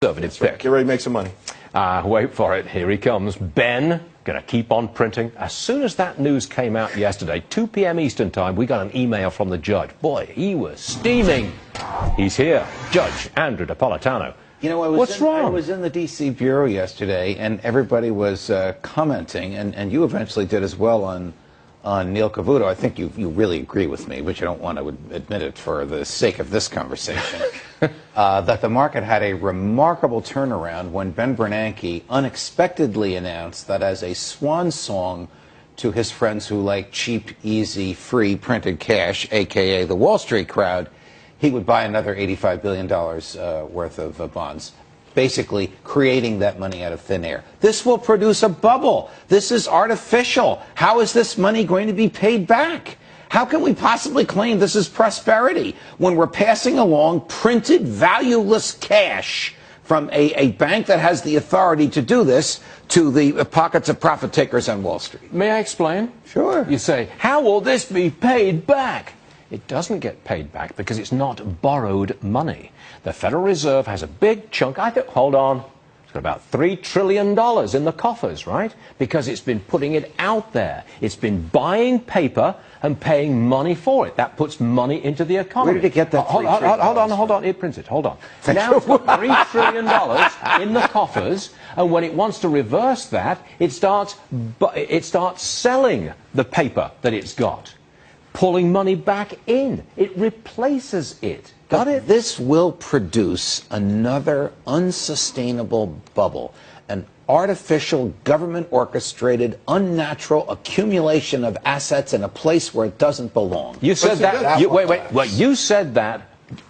conservative pick. Get ready to make some money. Wait for it. Here he comes. Ben, going to keep on printing. As soon as that news came out yesterday, 2 p.m. Eastern time, we got an email from the judge. Boy, he was steaming. He's here. Judge Andrew Napolitano. You know, What's wrong? I was in the D.C. Bureau yesterday, and everybody was commenting, and you eventually did as well on Neil Cavuto. I think you really agree with me, but you don't want to admit it for the sake of this conversation, that the market had a remarkable turnaround when Ben Bernanke unexpectedly announced that as a swan song to his friends who like cheap, easy, free printed cash, a.k.a. the Wall Street crowd, he would buy another $85 billion worth of bonds, basically creating that money out of thin air. This will produce a bubble. This is artificial. How is this money going to be paid back? How can we possibly claim this is prosperity when we're passing along printed, valueless cash from a bank that has the authority to do this to the pockets of profit takers on Wall Street? May I explain? Sure. You say, how will this be paid back? It doesn't get paid back because it's not borrowed money. The Federal Reserve has a big chunk, hold on, it's got about $3 trillion in the coffers, right? Because it's been putting it out there. It's been buying paper and paying money for it. That puts money into the economy. Where did it get that $3 trillion? Hold on, it prints it, hold on. Now it's got $3 trillion in the coffers, and when it wants to reverse that, it starts selling the paper that it's got. Pulling money back in. It replaces it. Got it? This will produce another unsustainable bubble, an artificial, government-orchestrated, unnatural accumulation of assets in a place where it doesn't belong. You said that. You said that.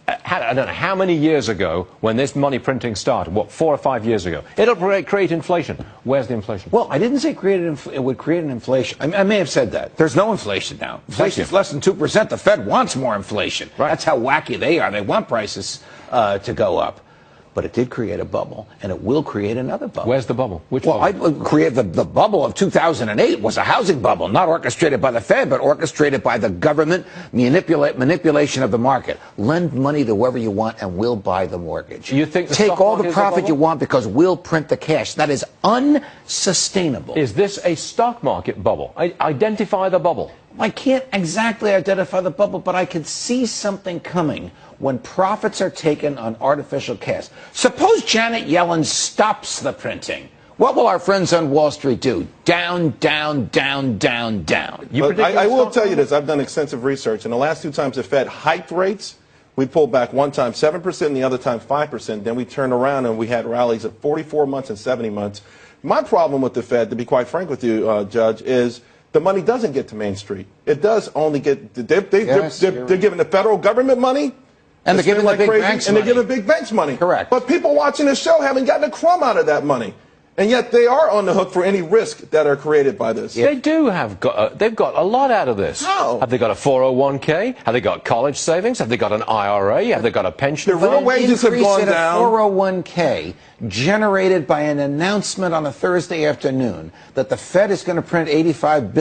I don't know how many years ago when this money printing started. What, 4 or 5 years ago? It'll create inflation. Where's the inflation? Well, I didn't say it would create an inflation. I may have said that. There's no inflation now. Inflation is less than 2%. The Fed wants more inflation. Right. That's how wacky they are. They want prices to go up. But it did create a bubble, and it will create another bubble. Where's the bubble? Which bubble? Well, I created the bubble of 2008 was a housing bubble, not orchestrated by the Fed, but orchestrated by the government manipulation of the market. Lend money to whoever you want, and we'll buy the mortgage. You think take all the profit you want because we'll print the cash. That is unsustainable. Is this a stock market bubble? Identify the bubble. I can't exactly identify the bubble, but I can see something coming when profits are taken on artificial cash. Suppose Janet Yellen stops the printing. What will our friends on Wall Street do? Down, down, down, down, down. I will tell you this. I've done extensive research. And the last 2 times the Fed hiked rates, we pulled back one time 7% and the other time 5%. Then we turned around and we had rallies of 44 months and 70 months. My problem with the Fed, to be quite frank with you, Judge, is the money doesn't get to Main Street. It does only get, they're giving the federal government money. And they're giving the big banks money. And they're giving big banks money. Correct. But people watching this show haven't gotten a crumb out of that money. And yet they are on the hook for any risk that are created by this. Yeah. They do have they've got a lot out of this. How? Have they got a 401k? Have they got college savings? Have they got an IRA? Have they got a pension fund? The real wages have gone down. 401k generated by an announcement on a Thursday afternoon that the Fed is going to print $85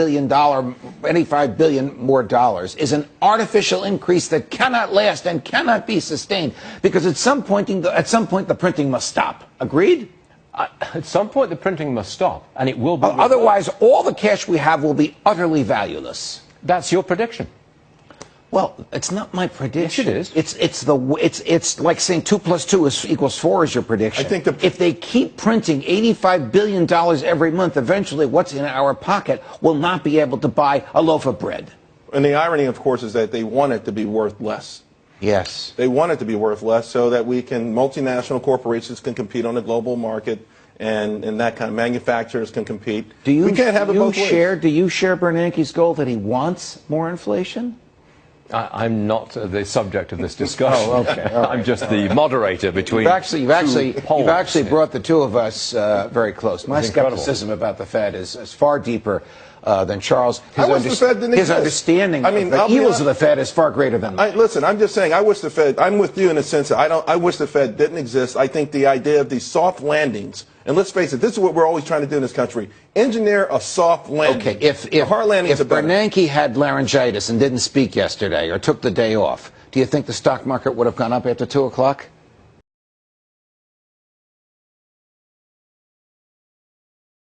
billion more dollars is an artificial increase that cannot last and cannot be sustained because at some point the printing must stop. Agreed? At some point, the printing must stop, and it will be. Otherwise, all the cash we have will be utterly valueless. That's your prediction. Well, it's not my prediction. Yes, it is. It's like saying 2 + 2 equals 4 is your prediction. I think if they keep printing $85 billion every month, eventually what's in our pocket will not be able to buy a loaf of bread. And the irony, of course, is that they want it to be worth less. Yes. They want it to be worth less so that multinational corporations can compete on the global market and that kind of manufacturers can compete. We can't have it both ways. Do you share Bernanke's goal that he wants more inflation? I'm not the subject of this discussion. Oh, okay. I'm just the moderator between. You've actually brought the two of us very close. My skepticism about the Fed is far deeper than Charles. His understanding of the evils of the Fed is far greater than mine. Listen, I'm just saying, I wish the Fed, I'm with you in a sense that I wish the Fed didn't exist. I think the idea of these soft landings, and let's face it, this is what we're always trying to do in this country, engineer a soft landing. Okay, if Bernanke had laryngitis and didn't speak yesterday or took the day off, do you think the stock market would have gone up after 2 o'clock?